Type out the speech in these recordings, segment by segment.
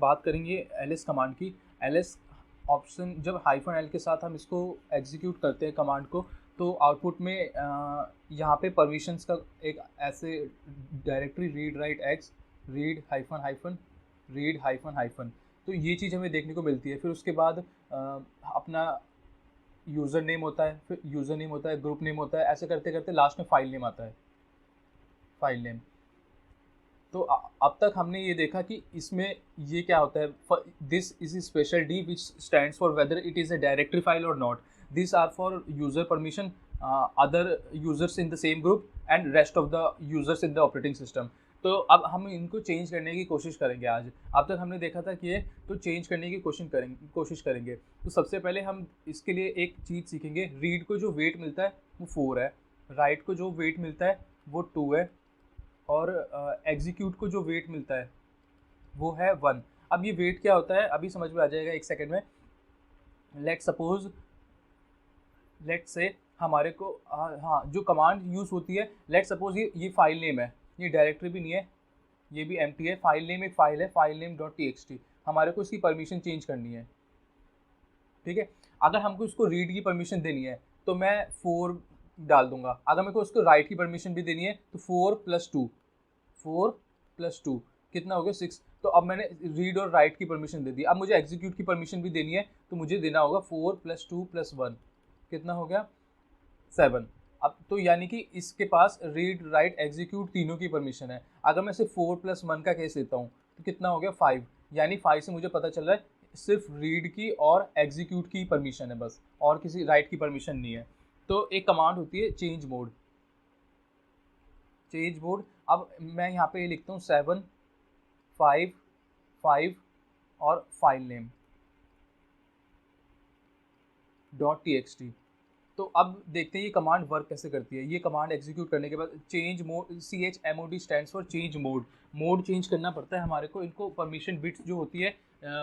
बात करेंगे ls command की। ls ऑप्शन जब हाइफन l के साथ हम इसको एग्जीक्यूट करते हैं कमांड को, तो आउटपुट में यहाँ पे परमिशंस का एक ऐसे directory read write x, read hyphen hyphen, read hyphen hyphen, तो ये चीज़ हमें देखने को मिलती है। फिर उसके बाद अपना यूज़र नेम होता है, फिर यूज़र नेम होता है, ग्रुप नेम होता है, ऐसे करते करते लास्ट में फाइल नेम आता है, फाइल नेम। तो अब तक हमने ये देखा कि इसमें ये क्या होता है, this is special D which stands for whether it is a directory file और not. This are for user permission, other users in the same group and rest of the users in the operating system. तो अब हम इनको change करने की कोशिश करेंगे आज। अब तक हमने देखा था कि ये तो चेंज करने की कोशिश करेंगे। तो सबसे पहले हम इसके लिए एक चीज़ सीखेंगे। रीड को जो वेट मिलता है वो 4 है, राइट को जो वेट मिलता है वो 2 है, और एग्जीक्यूट को जो वेट मिलता है वो है 1। अब ये वेट क्या होता है अभी समझ में आ जाएगा एक सेकेंड में। लेट से हमारे को हाँ, जो कमांड यूज़ होती है, लेट सपोज ये फाइल नेम है, ये डायरेक्टरी भी नहीं है, ये भी एम्प्टी है। फाइल नेम एक फाइल है, फाइल नेम डॉट टी, हमारे को इसकी परमिशन चेंज करनी है, ठीक है। अगर हमको इसको रीड की परमिशन देनी है तो मैं 4 डाल दूंगा। अगर मेरे को उसको राइट की परमिशन भी देनी है तो 4 + 2 कितना हो गया 6। तो अब मैंने रीड और राइट की परमिशन दे दी। अब मुझे एग्जीक्यूट की परमिशन भी देनी है, तो मुझे देना होगा 4 + 2 + 1, कितना हो गया 7। अब तो यानी कि इसके पास रीड राइट एग्जीक्यूट तीनों की परमिशन है। अगर मैं सिर्फ 4 + 1 का केस लेता हूँ तो कितना हो गया 5। यानी 5 से मुझे पता चल रहा है सिर्फ रीड की और एग्जीक्यूट की परमिशन है बस, और किसी राइट की परमिशन नहीं है। तो एक कमांड होती है चेंज मोड। अब मैं यहाँ पे लिखता हूँ 7 5 5 और फाइल नेम .txt। तो अब देखते हैं ये कमांड वर्क कैसे करती है। ये कमांड एग्जीक्यूट करने के बाद change mode, CHMOD stands for change mode. Mode change करना पड़ता है हमारे को, इनको परमिशन बिट्स जो होती है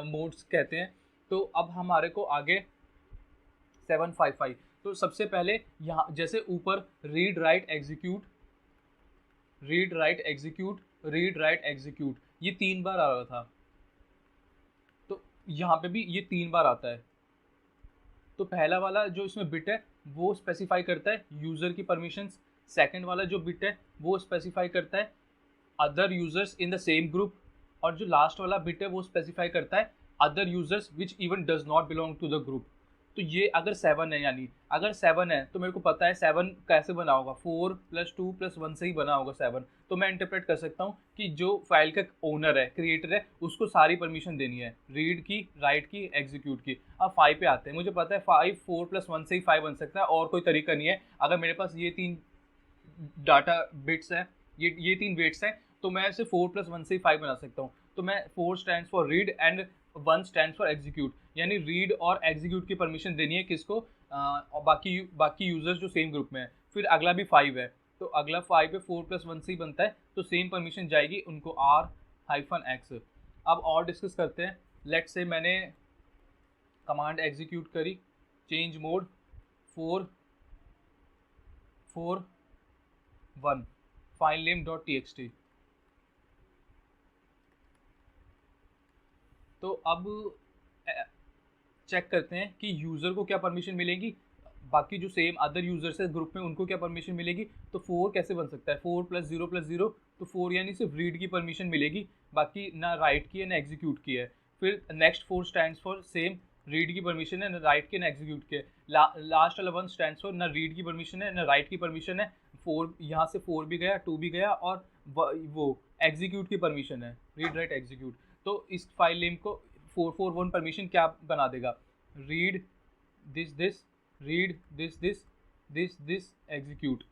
मोड्स कहते हैं। तो अब हमारे को आगे 755। तो सबसे पहले यहाँ जैसे ऊपर read write execute, read write execute, read write execute, ये 3 बार आ रहा था, तो यहाँ पे भी ये 3 बार आता है। तो पहला वाला जो इसमें बिट है वो स्पेसिफाई करता है यूज़र की परमिशंस। सेकंड वाला जो बिट है वो स्पेसिफाई करता है other users in the same group, और जो लास्ट वाला बिट है वो स्पेसिफाई करता है other users which even does not belong to the group. तो ये अगर 7 है, यानी अगर 7 है तो मेरे को पता है 7 कैसे बना होगा, 4 + 2 + 1 से ही बना होगा 7। तो मैं इंटरप्रेट कर सकता हूँ कि जो फाइल का ओनर है, क्रिएटर है, उसको सारी परमिशन देनी है, रीड की, राइट की, एग्जीक्यूट की। अब 5 पे आते हैं। मुझे पता है 4 + 1 से ही 5 बन सकता है, और कोई तरीका नहीं है। अगर मेरे पास ये 3 डाटा बिट्स है, ये 3 वेट्स हैं, तो मैं इसे 4 + 1 से ही 5 बना सकता हूँ। तो मैं 4 stands for read and 1 stands for execute, यानी रीड और एग्जीक्यूट की परमिशन देनी है किसको, और बाकी यूजर्स जो सेम ग्रुप में है। फिर अगला भी 5 है, तो अगला 5 है, 4 + 1 से ही बनता है, तो सेम परमिशन जाएगी उनको R-X। अब और डिस्कस करते हैं। लेट्स से मैंने कमांड एग्जीक्यूट करी, change mode 4 4 1 file name .txt। तो अब चेक करते हैं कि यूज़र को क्या परमिशन मिलेगी, बाकी जो सेम अदर यूजर्स है ग्रुप में उनको क्या परमिशन मिलेगी। तो 4 कैसे बन सकता है, 4 + 0 + 0, तो 4 यानी सिर्फ रीड की परमिशन मिलेगी, बाकी ना राइट की है ना एग्जीक्यूट की है। फिर next 4 stands for same, read की परमिशन है, ना राइट की ना एग्जीक्यूट की है। लास्ट वाला 1 स्टैंड्स फॉर ना रीड की परमिशन है ना राइट की परमिशन है। 4 यहाँ से 4 भी गया, 2 भी गया, और वो एग्जीक्यूट की परमिशन है, रीड राइट एग्जीक्यूट। तो इस फाइल नेम को 441 परमिशन क्या बना देगा, read this, read this execute,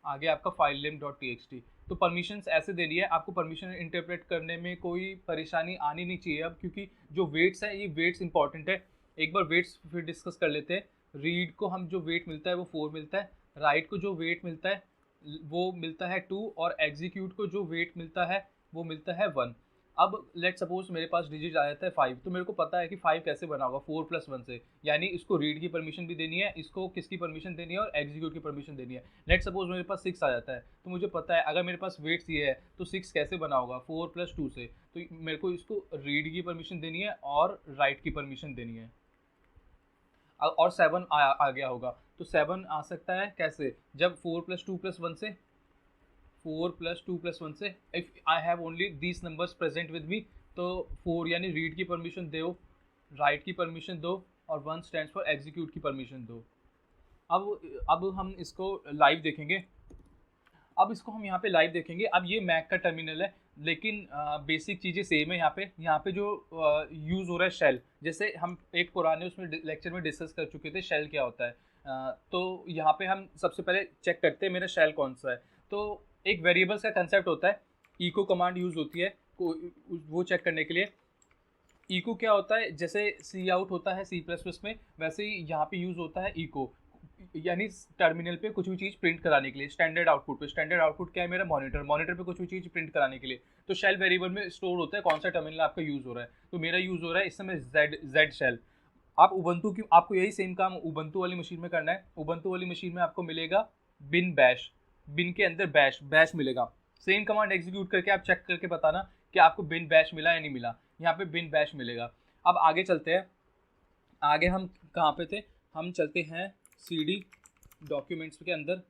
आगे आपका फाइल नेम .txt। तो परमिशंस ऐसे दे रही है, आपको परमिशन इंटरप्रेट करने में कोई परेशानी आनी नहीं चाहिए अब, क्योंकि जो वेट्स हैं ये वेट्स इंपॉर्टेंट है। एक बार वेट्स फिर डिस्कस कर लेते हैं। रीड को हम जो वेट मिलता है वो 4 मिलता है, राइट को जो वेट मिलता है वो मिलता है 2, और एग्जीक्यूट को जो वेट मिलता है वो मिलता है 1। अब लेट सपोज मेरे पास डिजिट आ जाता है 5, तो मेरे को पता है कि 5 कैसे बना होगा 4+1 से, यानी इसको रीड की परमिशन भी देनी है, इसको किसकी परमिशन देनी है और एग्जीक्यूट की परमिशन देनी है। लेट सपोज मेरे पास 6 आ जाता है, तो मुझे पता है अगर मेरे पास वेट्स ये है तो 6 कैसे बना होगा 4+2 से, तो मेरे को इसको रीड की परमिशन देनी है और राइट की परमिशन देनी है। और 7 आ गया होगा, तो 7 आ सकता है कैसे, जब 4+2+1 से 4+2+1 से, if I have only these numbers present with me, तो 4 यानी रीड की परमिशन दो, राइट की परमिशन दो, और 1 स्टैंड्स फॉर एग्जीक्यूट की परमिशन दो। अब हम इसको लाइव देखेंगे। अब इसको हम यहाँ पे लाइव देखेंगे। अब ये मैक का टर्मिनल है, लेकिन बेसिक चीज़ें सेम है। यहाँ पे जो यूज़ हो रहा है शेल, जैसे हम एक पुराने उसमें लेक्चर में डिस्कस कर चुके थे शेल क्या होता है। तो यहाँ पे हम सबसे पहले चेक करते हैं मेरा शेल कौन सा है। तो एक वेरिएबल्स का कंसेप्ट होता है, इको कमांड यूज़ होती है वो चेक करने के लिए। इको क्या होता है, जैसे सी आउट होता है C++ में, वैसे ही यहाँ पे यूज़ होता है इको, यानी टर्मिनल पे कुछ भी चीज़ प्रिंट कराने के लिए। स्टैंडर्ड आउटपुट पे, स्टैंडर्ड आउटपुट क्या है मेरा, मॉनिटर पे कुछ भी चीज़ प्रिंट कराने के लिए। तो शेल वेरिएबल में स्टोर होता है कौन सा टर्मिनल आपका यूज़ हो रहा है। तो मेरा यूज़ हो रहा है इस समय जेड शेल। आप उबंटू की, आपको यही सेम काम उबंटू वाली मशीन में करना है। उबंटू वाली मशीन में आपको मिलेगा बिन बैश, बिन के अंदर बैश मिलेगा। सेम कमांड एग्जीक्यूट करके आप चेक करके बताना कि आपको बिन बैश मिला या नहीं मिला। यहाँ पे बिन बैश मिलेगा। अब आगे चलते हैं। आगे हम कहाँ पे थे, हम चलते हैं CD डॉक्यूमेंट्स के अंदर।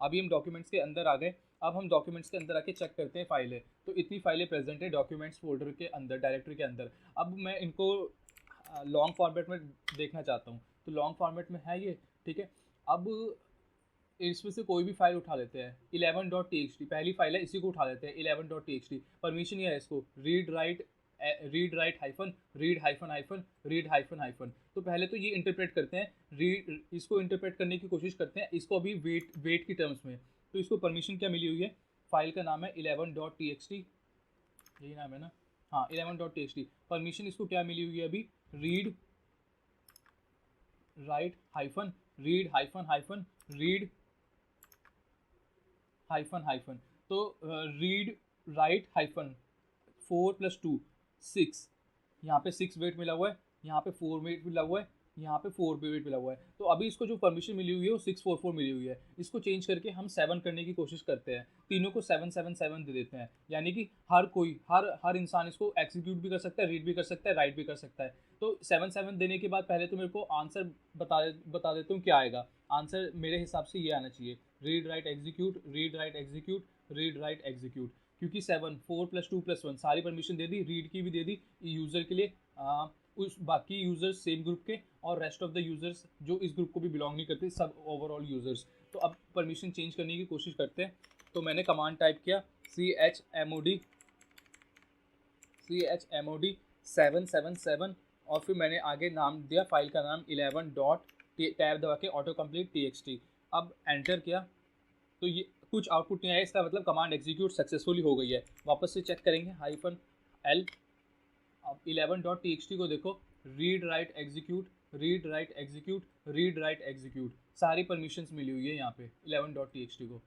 अभी हम डॉक्यूमेंट्स के अंदर आ गए। अब हम डॉक्यूमेंट्स के अंदर आके चेक करते हैं फाइलें। तो इतनी फाइलें प्रेजेंट है डॉक्यूमेंट्स फोल्डर के अंदर, डायरेक्टरी के अंदर। अब मैं इनको लॉन्ग फॉर्मेट में देखना चाहता हूँ, तो लॉन्ग फॉर्मेट में है ये, ठीक है। अब इसमें से कोई भी फाइल उठा लेते हैं। 11.txt पहली फाइल है, इसी को उठा लेते हैं। 11.txt परमिशन ये है इसको, रीड राइट हाइफन। तो पहले तो ये इंटरप्रेट करते हैं, इसको इंटरप्रेट करने की कोशिश करते हैं, इसको अभी वेट की टर्म्स में। तो इसको परमिशन क्या मिली हुई है, फाइल का नाम है 11.txt, यही नाम है ना, हाँ 11.txt। परमिशन इसको क्या मिली हुई है अभी, रीड राइट हाइफन रीड। तो रीड राइट हाइफन 4+2 6, यहाँ पे 6 वेट मिला हुआ है, यहाँ पे 4 वेट मिला हुआ है, यहाँ पे 4 वेट मिला हुआ है। तो अभी इसको जो परमिशन मिली हुई है वो 644 मिली हुई है। इसको चेंज करके हम 7 करने की कोशिश करते हैं। तीनों को 777 दे देते हैं, यानी कि हर इंसान इसको एक्जीक्यूट भी कर सकता है, रीड भी कर सकता है, राइट भी कर सकता है। तो 7 देने के बाद पहले तो मेरे को आंसर बता देता हूँ क्या आएगा। आंसर मेरे हिसाब से ये आना चाहिए, read write execute, read write execute, read write execute. क्योंकि 7 4+2+1 सारी परमिशन दे दी, रीड की भी दे दी यूज़र के लिए, उस बाकी यूज़र्स सेम ग्रुप के, और रेस्ट ऑफ द यूज़र्स जो इस ग्रुप को भी बिलोंग नहीं करते, सब ओवरऑल यूज़र्स। तो अब परमिशन चेंज करने की कोशिश करते हैं। तो मैंने कमांड टाइप किया chmod 777, और फिर मैंने आगे नाम दिया फाइल का नाम 11 डॉट टैब दबा के ऑटो कंप्लीट txt। अब एंटर किया तो ये कुछ आउटपुट नहीं आया, इसका मतलब कमांड एग्जीक्यूट सक्सेसफुली हो गई है। वापस से चेक करेंगे -l। अब 11.txt को देखो, read write execute, read write execute, read write execute, सारी परमिशंस मिली हुई है यहाँ पे 11.txt को।